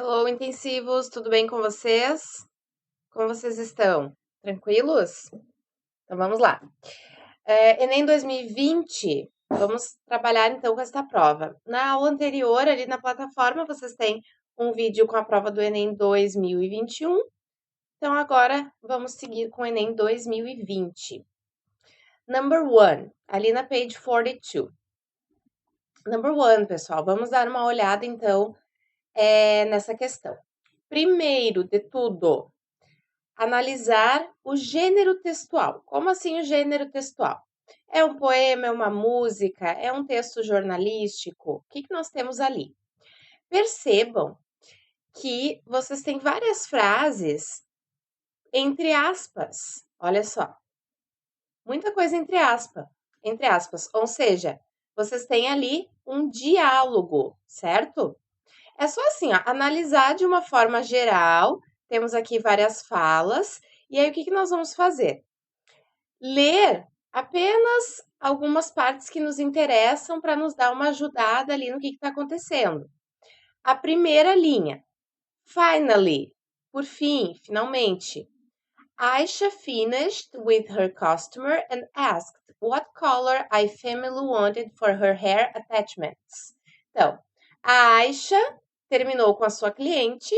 Hello, intensivos, tudo bem com vocês? Como vocês estão? Tranquilos? Então vamos lá. Enem 2020, vamos trabalhar então com esta prova. Na aula anterior, ali na plataforma, vocês têm um vídeo com a prova do Enem 2021. Então agora vamos seguir com o Enem 2020. Number 1, ali na page 42. Number 1, pessoal, vamos dar uma olhada então nessa questão. Primeiro de tudo, analisar o gênero textual. Como assim o gênero textual? É um poema, é uma música, é um texto jornalístico? O que nós temos ali? Percebam que vocês têm várias frases entre aspas. Olha só. Muita coisa entre aspas. Ou seja, vocês têm ali um diálogo, certo? É só assim, ó, analisar de uma forma geral. Temos aqui várias falas. E aí, o que nós vamos fazer? Ler apenas algumas partes que nos interessam para nos dar uma ajudada ali no que está acontecendo. A primeira linha. Finally. Por fim, finalmente. Aisha finished with her customer and asked what color I family wanted for her hair attachments. Então, a Aisha terminou com a sua cliente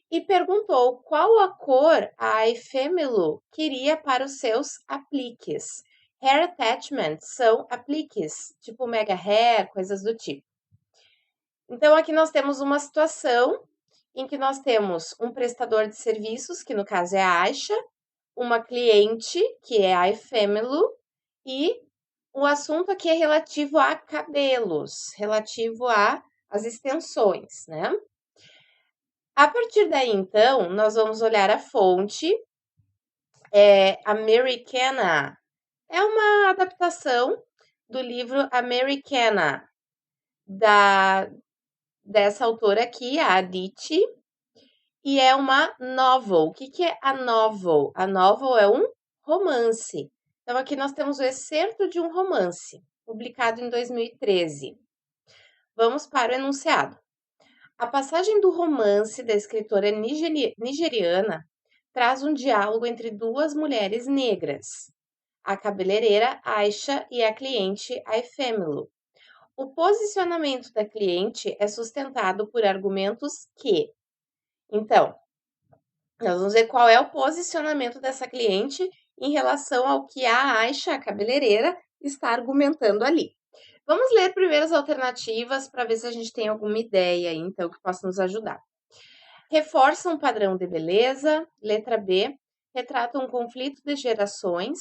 e perguntou qual a cor a Ifemelu queria para os seus apliques. Hair attachments são apliques, tipo mega hair, coisas do tipo. Então, aqui nós temos uma situação em que nós temos um prestador de serviços, que no caso é a Aisha, uma cliente, que é a Ifemelu, e o assunto aqui é relativo a cabelos, relativo às extensões, né? A partir daí, então, nós vamos olhar a fonte. Americana. É uma adaptação do livro Americana, dessa autora aqui, a Aditi, e é uma novel. O que é a novel? A novel é um romance. Então, aqui nós temos o excerto de um romance, publicado em 2013. Vamos para o enunciado. A passagem do romance da escritora nigeriana traz um diálogo entre duas mulheres negras, a cabeleireira Aisha e a cliente Aifemelu. O posicionamento da cliente é sustentado por argumentos que... Então, nós vamos ver qual é o posicionamento dessa cliente em relação ao que a Aisha, a cabeleireira, está argumentando ali. Vamos ler primeiro as alternativas para ver se a gente tem alguma ideia aí, então, que possa nos ajudar. Reforça um padrão de beleza. Letra B, retrata um conflito de gerações.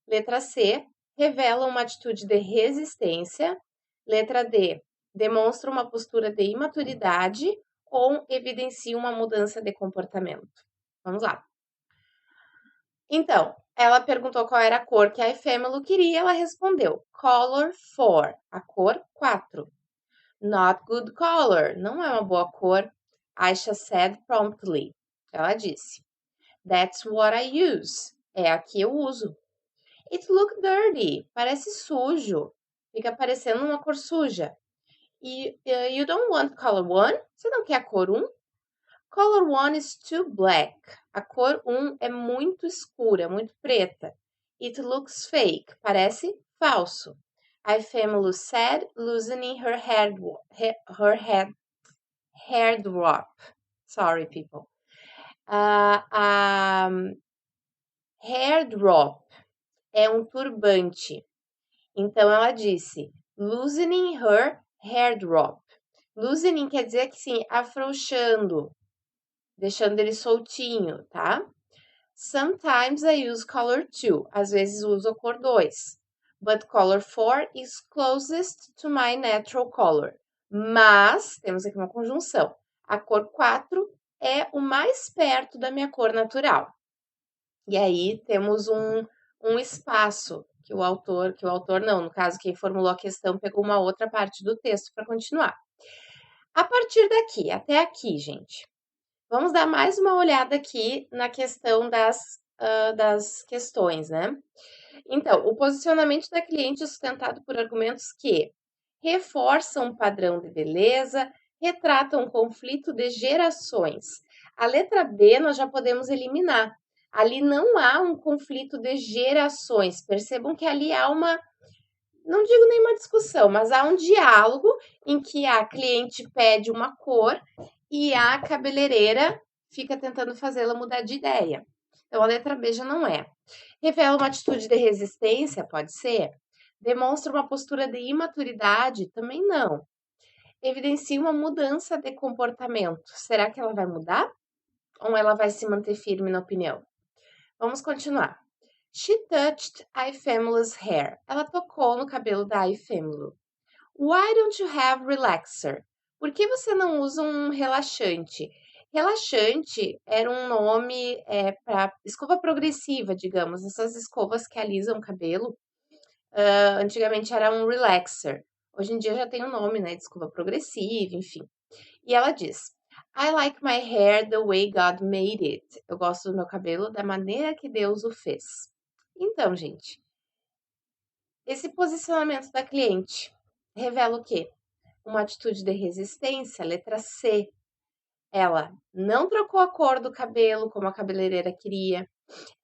Letra C, revela uma atitude de resistência. Letra D, demonstra uma postura de imaturidade ou evidencia uma mudança de comportamento. Vamos lá. Então, ela perguntou qual era a cor que a Ifemelu queria, ela respondeu color 4, a cor 4. Not good color, não é uma boa cor. Aisha said promptly. Ela disse. That's what I use. É a que eu uso. It look dirty. Parece sujo. Fica parecendo uma cor suja. You don't want color 1? Você não quer a cor 1? Color 1 is too black. A cor 1 é muito escura, muito preta. It looks fake. Parece falso. Ifemelu said, loosening her hair drop. Sorry, people. Hair drop é um turbante. Então, ela disse, loosening her hair drop. Loosening quer dizer que sim, afrouxando, deixando ele soltinho, tá? Sometimes I use color 2. Às vezes uso a cor 2. But color 4 is closest to my natural color. Mas, temos aqui uma conjunção. A cor 4 é o mais perto da minha cor natural. E aí, temos um espaço que o autor não, no caso, quem formulou a questão, pegou uma outra parte do texto para continuar. A partir daqui, até aqui, gente, vamos dar mais uma olhada aqui na questão das questões, né? Então, o posicionamento da cliente é sustentado por argumentos que reforçam um padrão de beleza, retrata um conflito de gerações. A letra B nós já podemos eliminar. Ali não há um conflito de gerações. Percebam que ali há uma, não digo nenhuma discussão, mas há um diálogo em que a cliente pede uma cor e a cabeleireira fica tentando fazê-la mudar de ideia. Então a letra B já não é. Revela uma atitude de resistência, pode ser. Demonstra uma postura de imaturidade, também não. Evidencia uma mudança de comportamento. Será que ela vai mudar? Ou ela vai se manter firme na opinião? Vamos continuar. She touched Ifemilu's hair. Ela tocou no cabelo da Ifemilu. Why don't you have relaxer? Por que você não usa um relaxante? Relaxante era um nome para escova progressiva, digamos, essas escovas que alisam o cabelo. Antigamente era um relaxer. Hoje em dia já tem um nome, né, de escova progressiva, enfim. E ela diz: I like my hair the way God made it. Eu gosto do meu cabelo da maneira que Deus o fez. Então, gente, esse posicionamento da cliente revela o quê? Uma atitude de resistência, letra C. Ela não trocou a cor do cabelo como a cabeleireira queria.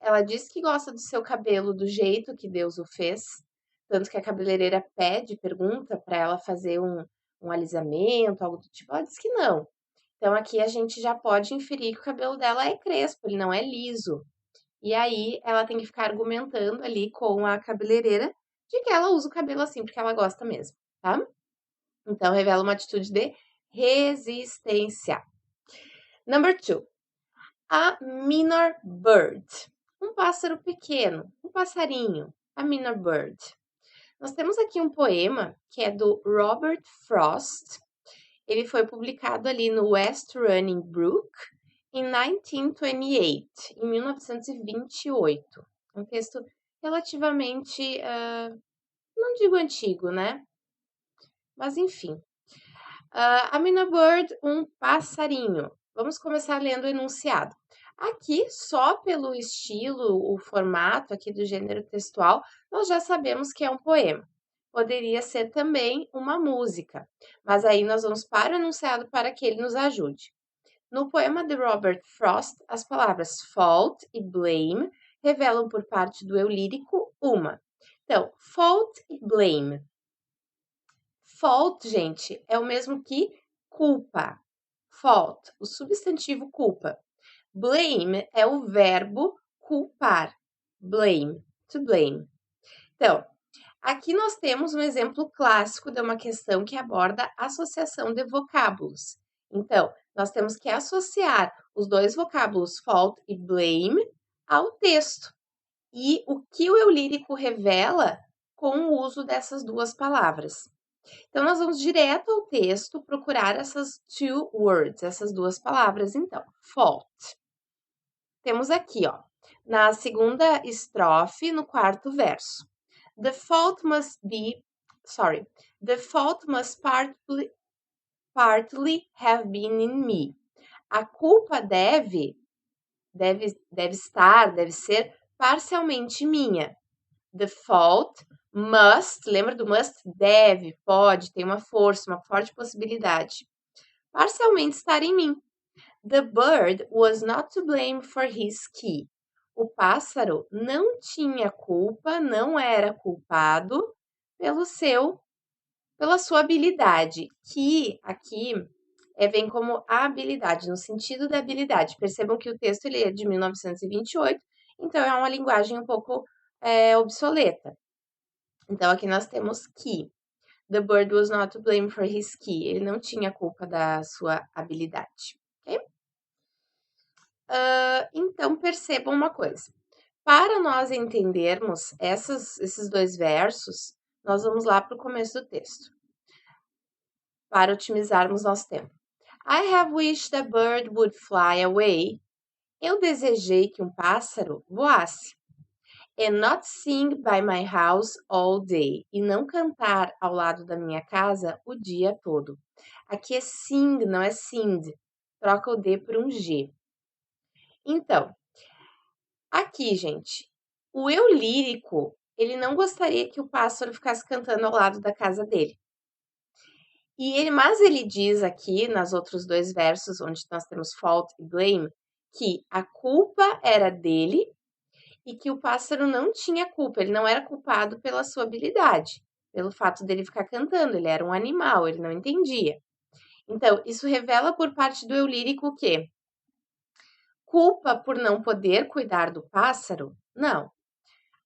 Ela diz que gosta do seu cabelo do jeito que Deus o fez. Tanto que a cabeleireira pergunta para ela fazer um alisamento, algo do tipo. Ela diz que não. Então, aqui a gente já pode inferir que o cabelo dela é crespo, ele não é liso. E aí, ela tem que ficar argumentando ali com a cabeleireira de que ela usa o cabelo assim porque ela gosta mesmo, tá? Então, revela uma atitude de resistência. Number 2. A minor bird. Um pássaro pequeno, um passarinho. A minor bird. Nós temos aqui um poema que é do Robert Frost. Ele foi publicado ali no West Running Brook em 1928, em 1928. Um texto relativamente, não digo antigo, né? Mas enfim. A Minor Bird, um passarinho. Vamos começar lendo o enunciado. Aqui, só pelo estilo, o formato aqui do gênero textual, nós já sabemos que é um poema. Poderia ser também uma música, mas aí nós vamos para o enunciado para que ele nos ajude. No poema de Robert Frost, as palavras fault e blame revelam por parte do eu lírico uma. Então, fault e blame. Fault, gente, é o mesmo que culpa. Fault, o substantivo culpa. Blame é o verbo culpar. Blame, to blame. Então, aqui nós temos um exemplo clássico de uma questão que aborda associação de vocábulos. Então, nós temos que associar os dois vocábulos fault e blame ao texto. E o que o eu lírico revela com o uso dessas duas palavras. Então, nós vamos direto ao texto procurar essas two words, essas duas palavras, então. Fault. Temos aqui, ó, na segunda estrofe, no quarto verso. The fault must partly have been in me. A culpa deve ser parcialmente minha. The fault must, lembra do must? Deve, pode, tem uma força, uma forte possibilidade. Parcialmente estar em mim. The bird was not to blame for his key. O pássaro não tinha culpa, não era culpado pela sua habilidade, que aqui vem como habilidade, no sentido da habilidade. Percebam que o texto ele é de 1928, então é uma linguagem um pouco obsoleta. Então, aqui nós temos que. The bird was not to blame for his key. Ele não tinha culpa da sua habilidade. Ok? Então, percebam uma coisa. Para nós entendermos esses dois versos, nós vamos lá para o começo do texto. Para otimizarmos nosso tempo. I have wished a bird would fly away. Eu desejei que um pássaro voasse. And not sing by my house all day. E não cantar ao lado da minha casa o dia todo. Aqui é sing, não é sing. Troca o D por um G. Então, aqui, gente, o eu lírico, ele não gostaria que o pássaro ficasse cantando ao lado da casa dele. Mas ele diz aqui, nos outros 2 versos, onde nós temos fault e blame, que a culpa era dele e que o pássaro não tinha culpa, ele não era culpado pela sua habilidade, pelo fato dele ficar cantando, ele era um animal, ele não entendia. Então, isso revela por parte do eu lírico que culpa por não poder cuidar do pássaro? Não.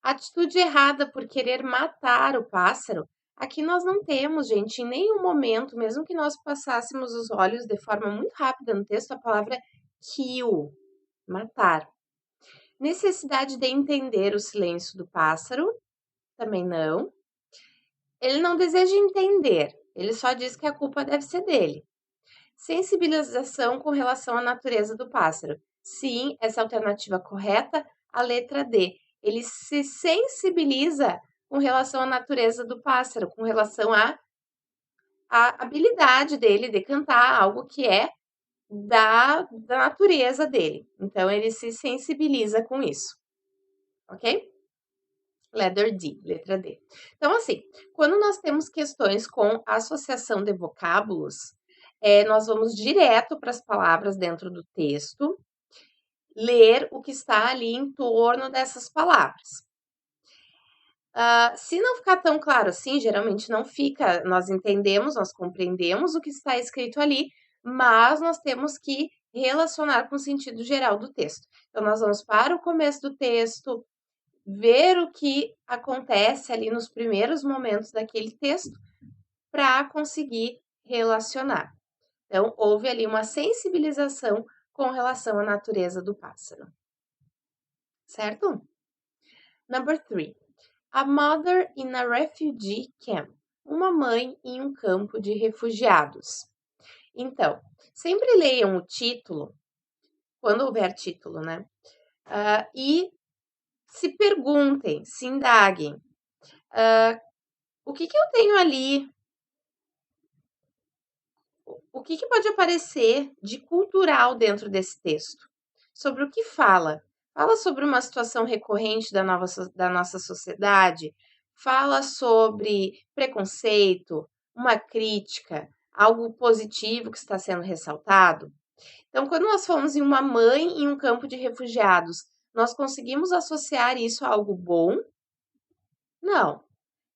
Atitude errada por querer matar o pássaro? Aqui nós não temos, gente, em nenhum momento, mesmo que nós passássemos os olhos de forma muito rápida no texto, a palavra kill, matar. Necessidade de entender o silêncio do pássaro? Também não. Ele não deseja entender, ele só diz que a culpa deve ser dele. Sensibilização com relação à natureza do pássaro. Sim, essa é a alternativa correta, a letra D. Ele se sensibiliza com relação à natureza do pássaro, com relação à habilidade dele de cantar algo que é da natureza dele. Então, ele se sensibiliza com isso. Ok? Letter D, letra D. Então, assim, quando nós temos questões com associação de vocábulos, nós vamos direto para as palavras dentro do texto, ler o que está ali em torno dessas palavras. Se não ficar tão claro assim, geralmente não fica, nós entendemos, nós compreendemos o que está escrito ali, mas nós temos que relacionar com o sentido geral do texto. Então, nós vamos para o começo do texto, ver o que acontece ali nos primeiros momentos daquele texto para conseguir relacionar. Então, houve ali uma sensibilização com relação à natureza do pássaro. Certo? Number 3. A mother in a refugee camp. Uma mãe em um campo de refugiados. Então, sempre leiam o título, quando houver título, né? E se perguntem, se indaguem. O que eu tenho ali? O que pode aparecer de cultural dentro desse texto? Sobre o que fala? Fala sobre uma situação recorrente da nossa sociedade? Fala sobre preconceito, uma crítica, algo positivo que está sendo ressaltado? Então, quando nós fomos em uma mãe em um campo de refugiados, nós conseguimos associar isso a algo bom? Não.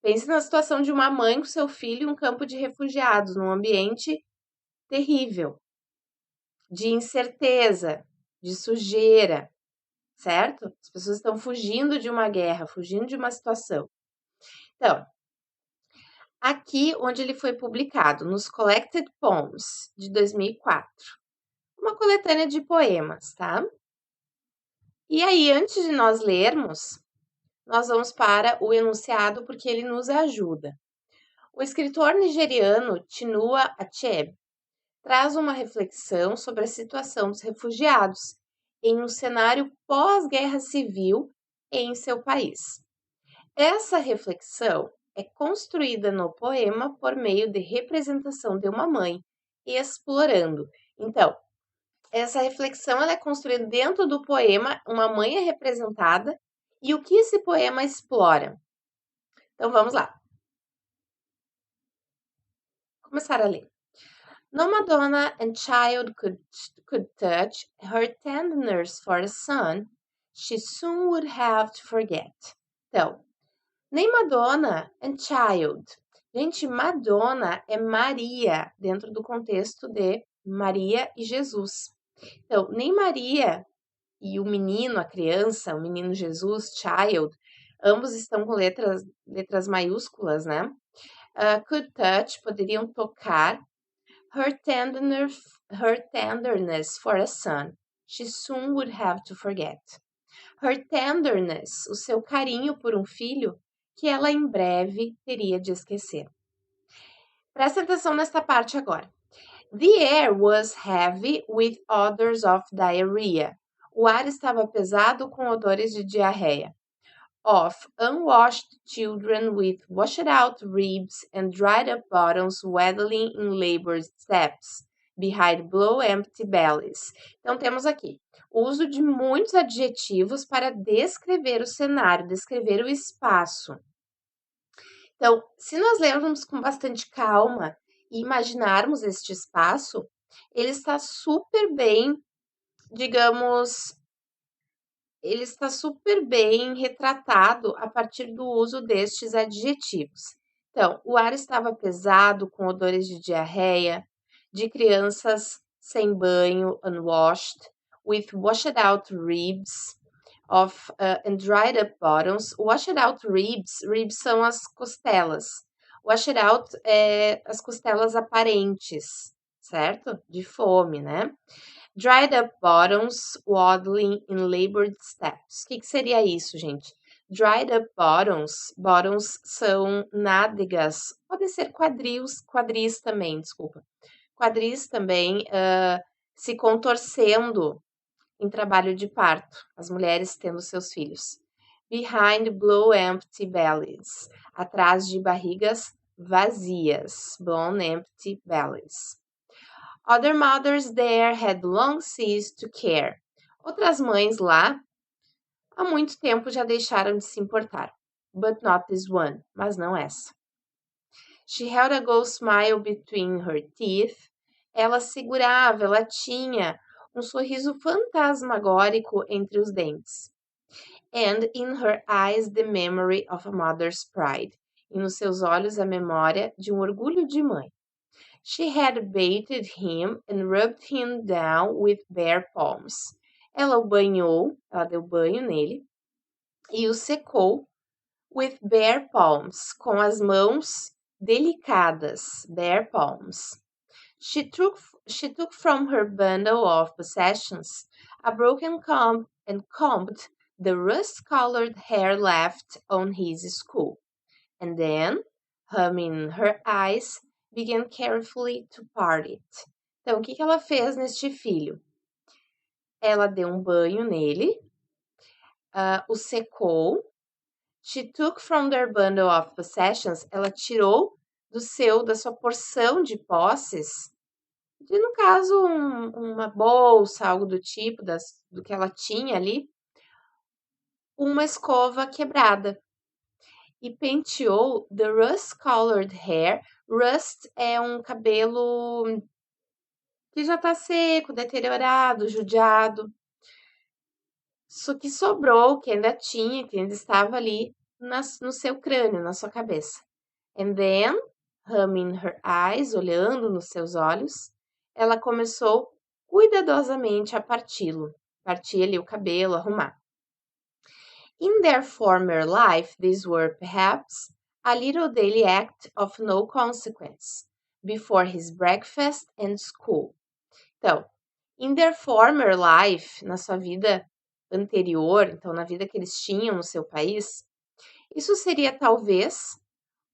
Pense na situação de uma mãe com seu filho em um campo de refugiados, num ambiente terrível, de incerteza, de sujeira, certo? As pessoas estão fugindo de uma guerra, fugindo de uma situação. Então, aqui onde ele foi publicado, nos Collected Poems, de 2004, uma coletânea de poemas, tá? E aí, antes de nós lermos, nós vamos para o enunciado, porque ele nos ajuda. O escritor nigeriano Chinua Achebe traz uma reflexão sobre a situação dos refugiados em um cenário pós-guerra civil em seu país. Essa reflexão é construída no poema por meio de representação de uma mãe explorando. Então, essa reflexão ela é construída dentro do poema, uma mãe é representada, e o que esse poema explora? Então, vamos lá. Vou começar a ler. No Madonna and child could touch her tenderness for a son, she soon would have to forget. Então, nem Madonna and child. Gente, Madonna é Maria, dentro do contexto de Maria e Jesus. Então, nem Maria e o menino, a criança, o menino Jesus, child, ambos estão com letras maiúsculas, né? Could touch, poderiam tocar. Her tenderness for a son, she soon would have to forget. Her tenderness, o seu carinho por um filho, que ela em breve teria de esquecer. Presta atenção nesta parte agora. The air was heavy with odors of diarrhea. O ar estava pesado com odores de diarreia. Of unwashed children with washed out ribs and dried up bottoms waddling in labored steps behind blow empty bellies. Então temos aqui o uso de muitos adjetivos para descrever o cenário, descrever o espaço. Então, se nós lermos com bastante calma e imaginarmos este espaço, ele está super bem, digamos, ele está super bem retratado a partir do uso destes adjetivos. Então, o ar estava pesado, com odores de diarreia, de crianças sem banho, unwashed, with washed out ribs, and dried up bottoms. Washed out ribs, ribs são as costelas. Washed out é as costelas aparentes, certo? De fome, né? Dried up bottoms waddling in labored steps. O que seria isso, gente? Dried up bottoms, bottoms são nádegas, podem ser quadris também, desculpa. Quadris também se contorcendo em trabalho de parto, as mulheres tendo seus filhos. Behind blow empty bellies, atrás de barrigas vazias, blown empty bellies. Other mothers there had long ceased to care. Outras mães lá, há muito tempo já deixaram de se importar. But not this one, mas não essa. She held a ghost smile between her teeth. Ela segurava, ela tinha um sorriso fantasmagórico entre os dentes. And in her eyes the memory of a mother's pride. E nos seus olhos a memória de um orgulho de mãe. She had bathed him and rubbed him down with bare palms. Ela o banhou, ela deu banho nele e o secou with bare palms, com as mãos delicadas, bare palms. She took from her bundle of possessions a broken comb and combed the rust-colored hair left on his skull, and then, humming her eyes, began carefully to part it. Então, o que ela fez neste filho? Ela deu um banho nele, o secou. She took from their bundle of possessions, ela tirou da sua porção de posses, no caso, uma bolsa, algo do tipo, do que ela tinha ali, uma escova quebrada. E penteou the rust-colored hair. Rust é um cabelo que já tá seco, deteriorado, judiado. Isso que sobrou, que ainda tinha, que ainda estava ali no seu crânio, na sua cabeça. And then, humming her eyes, olhando nos seus olhos, ela começou cuidadosamente a parti-lo. Partir ali o cabelo, arrumar. In their former life, these were, perhaps, a little daily act of no consequence, before his breakfast and school. Então, in their former life, na sua vida anterior, então na vida que eles tinham no seu país, isso seria talvez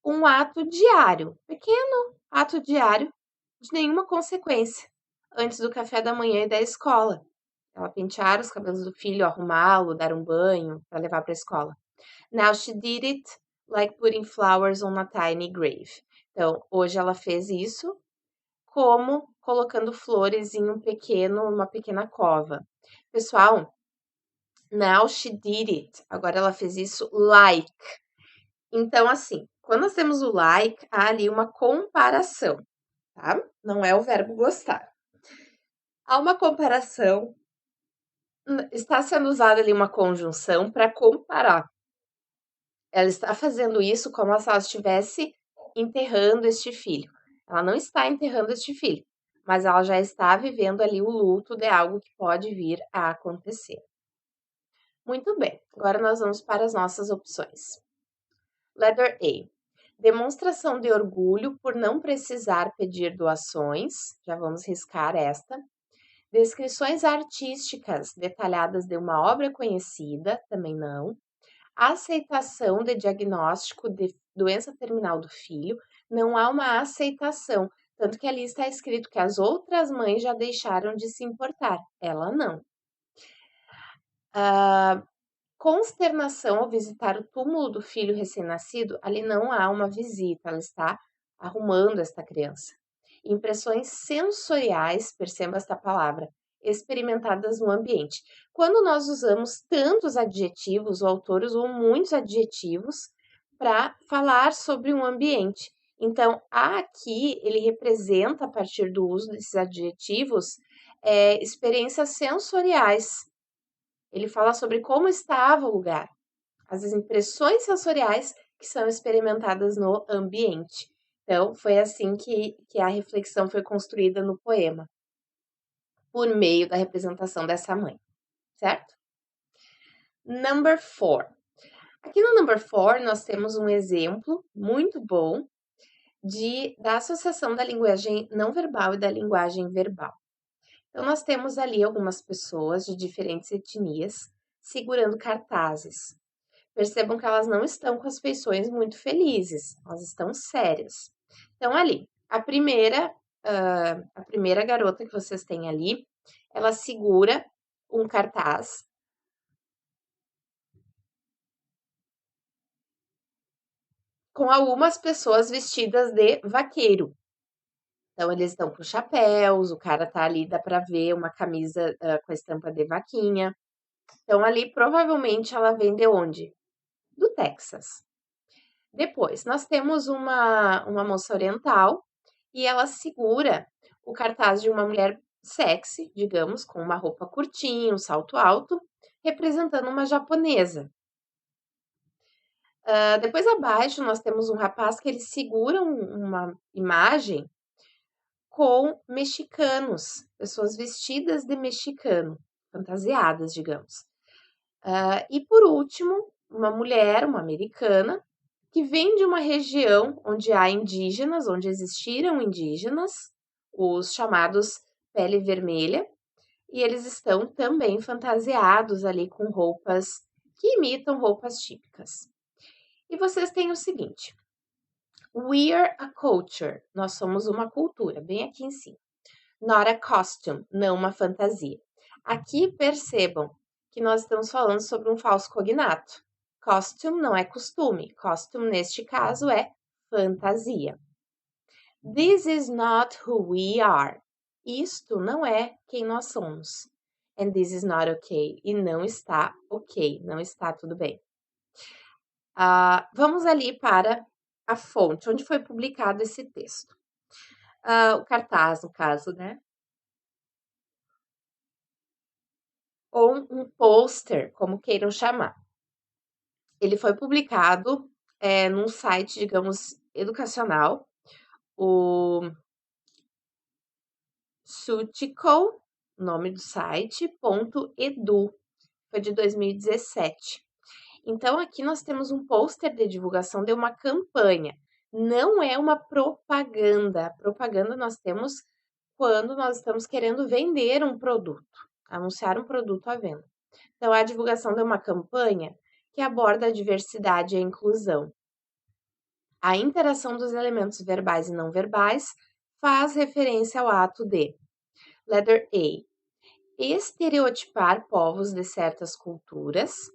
um ato diário, pequeno ato diário, de nenhuma consequência, antes do café da manhã e da escola. Ela pentear os cabelos do filho, arrumá-lo, dar um banho para levar para a escola. Now she did it like putting flowers on a tiny grave. Então, hoje ela fez isso como colocando flores em uma pequena cova. Pessoal, now she did it. Agora ela fez isso like. Então, assim, quando nós temos o like, há ali uma comparação, tá? Não é o verbo gostar. Há uma comparação. Está sendo usada ali uma conjunção para comparar. Ela está fazendo isso como se ela estivesse enterrando este filho. Ela não está enterrando este filho, mas ela já está vivendo ali o luto de algo que pode vir a acontecer. Muito bem, agora nós vamos para as nossas opções. Letter A. Demonstração de orgulho por não precisar pedir doações. Já vamos riscar esta. Descrições artísticas detalhadas de uma obra conhecida, também não. Aceitação de diagnóstico de doença terminal do filho, não há uma aceitação, tanto que ali está escrito que as outras mães já deixaram de se importar, ela não. Consternação ao visitar o túmulo do filho recém-nascido, ali não há uma visita, ela está arrumando esta criança. Impressões sensoriais, perceba esta palavra, experimentadas no ambiente. Quando nós usamos tantos adjetivos, o autor usou muitos adjetivos para falar sobre um ambiente. Então, aqui ele representa, a partir do uso desses adjetivos, experiências sensoriais. Ele fala sobre como estava o lugar, as impressões sensoriais que são experimentadas no ambiente. Então, foi assim que a reflexão foi construída no poema, por meio da representação dessa mãe, certo? Number 4. Aqui no number 4, nós temos um exemplo muito bom da associação da linguagem não verbal e da linguagem verbal. Então, nós temos ali algumas pessoas de diferentes etnias segurando cartazes. Percebam que elas não estão com as feições muito felizes, elas estão sérias. Então, ali, a primeira garota que vocês têm ali, ela segura um cartaz com algumas pessoas vestidas de vaqueiro. Então, eles estão com chapéus, o cara tá ali, dá pra ver uma camisa com a estampa de vaquinha. Então, ali, provavelmente, ela vem de onde? Do Texas. Depois, nós temos uma moça oriental e ela segura o cartaz de uma mulher sexy, digamos, com uma roupa curtinha, um salto alto, representando uma japonesa. Depois abaixo nós temos um rapaz que ele segura uma imagem com mexicanos, pessoas vestidas de mexicano, fantasiadas, digamos. E por último, uma mulher, uma americana, que vem de uma região onde há indígenas, onde existiram indígenas, os chamados pele vermelha, e eles estão também fantasiados ali com roupas que imitam roupas típicas. E vocês têm o seguinte: we are a culture, nós somos uma cultura, bem aqui em cima. Not a costume, não uma fantasia. Aqui percebam que nós estamos falando sobre um falso cognato. Costume não é costume, costume neste caso é fantasia. This is not who we are. Isto não é quem nós somos. And this is not okay. E não está ok, não está tudo bem. Vamos ali para a fonte, onde foi publicado esse texto. O cartaz, no caso, né? Ou um pôster, como queiram chamar. Ele foi publicado num site, digamos, educacional, o Sutico, nome do site, .edu, foi de 2017. Então, aqui nós temos um pôster de divulgação de uma campanha, não é uma propaganda. Propaganda nós temos quando nós estamos querendo vender um produto, anunciar um produto à venda. Então, a divulgação de uma campanha que aborda a diversidade e a inclusão. A interação dos elementos verbais e não verbais faz referência ao ato de, letter A, estereotipar povos de certas culturas,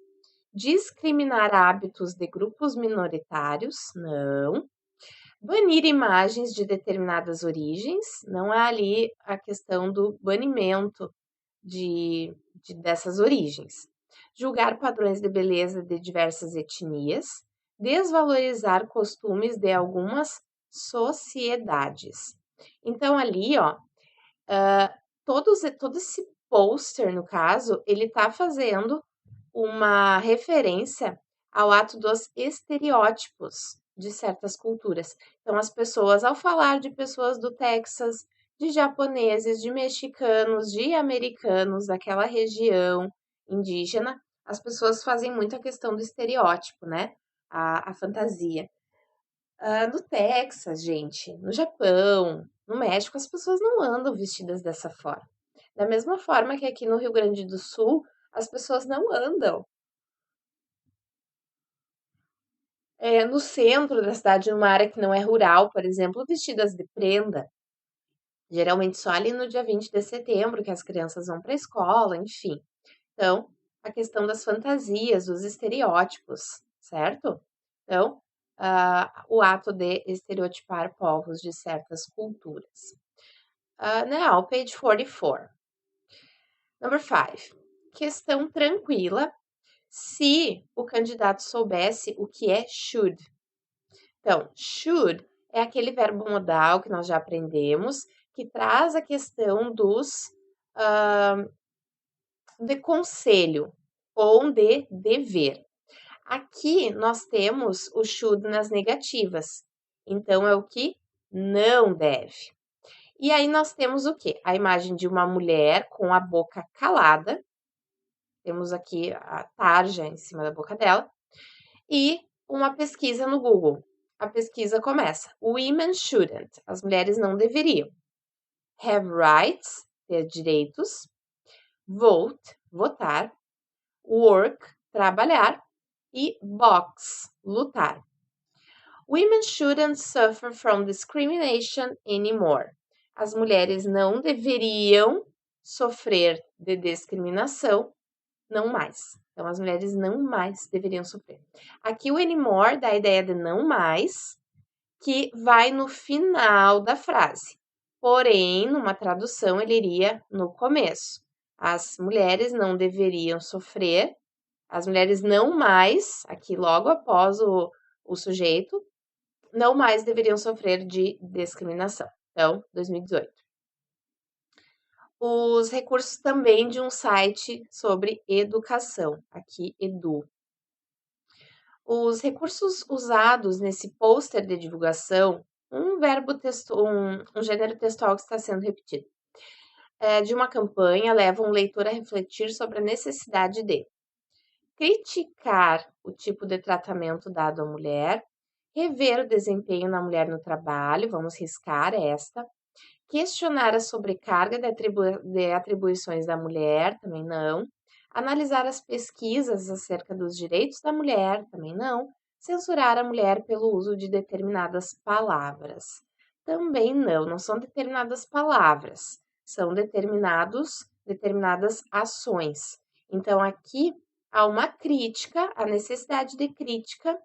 discriminar hábitos de grupos minoritários, não, banir imagens de determinadas origens, não há ali a questão do banimento dessas origens, julgar padrões de beleza de diversas etnias, desvalorizar costumes de algumas sociedades. Então, ali, ó, todo esse pôster, no caso, ele tá fazendo uma referência ao ato dos estereótipos de certas culturas. Então, as pessoas, ao falar de pessoas do Texas, de japoneses, de mexicanos, de americanos, daquela região indígena, as pessoas fazem muita questão do estereótipo, né? A fantasia. No Texas, gente, no Japão, no México, as pessoas não andam vestidas dessa forma. Da mesma forma que aqui no Rio Grande do Sul, as pessoas não andam no centro da cidade, numa área que não é rural, por exemplo, vestidas de prenda. Geralmente só ali no dia 20 de setembro, que as crianças vão para a escola, enfim. Então, a questão das fantasias, dos estereótipos, certo? Então, o ato de estereotipar povos de certas culturas. Now, page 44. Number 5. Questão tranquila se o candidato soubesse o que é should. Então, should é aquele verbo modal que nós já aprendemos, que traz a questão de conselho ou de dever. Aqui nós temos o should nas negativas, então é o que não deve. E aí nós temos o quê? A imagem de uma mulher com a boca calada, temos aqui a tarja em cima da boca dela, e uma pesquisa no Google. A pesquisa começa: Women shouldn't, as mulheres não deveriam. Have rights, ter direitos. Vote, votar. Work, trabalhar. E box, lutar. Women shouldn't suffer from discrimination anymore. As mulheres não deveriam sofrer de discriminação, não mais. Então, as mulheres não mais deveriam sofrer. Aqui o anymore dá a ideia de não mais, que vai no final da frase. Porém, numa tradução, ele iria no começo. As mulheres não deveriam sofrer, as mulheres não mais, aqui logo após o sujeito, não mais deveriam sofrer de discriminação. Então, 2018. Os recursos também de um site sobre educação, aqui Edu. Os recursos usados nesse pôster de divulgação, um gênero textual que está sendo repetido, de uma campanha leva um leitor a refletir sobre a necessidade de criticar o tipo de tratamento dado à mulher, rever o desempenho na mulher no trabalho, vamos riscar esta, questionar a sobrecarga de atribuições da mulher, também não, analisar as pesquisas acerca dos direitos da mulher, também não, censurar a mulher pelo uso de determinadas palavras, também não, não são determinadas palavras, são determinadas ações. Então, aqui há uma crítica, a necessidade de crítica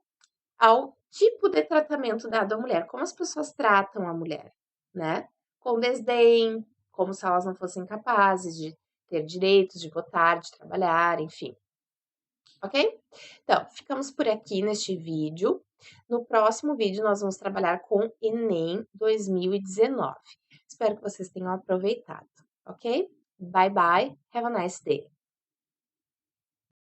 ao tipo de tratamento dado à mulher, como as pessoas tratam a mulher, né? Com desdém, como se elas não fossem capazes de ter direitos, de votar, de trabalhar, enfim. Ok? Então, ficamos por aqui neste vídeo. No próximo vídeo, nós vamos trabalhar com Enem 2019. Espero que vocês tenham aproveitado, ok? Bye, bye. Have a nice day.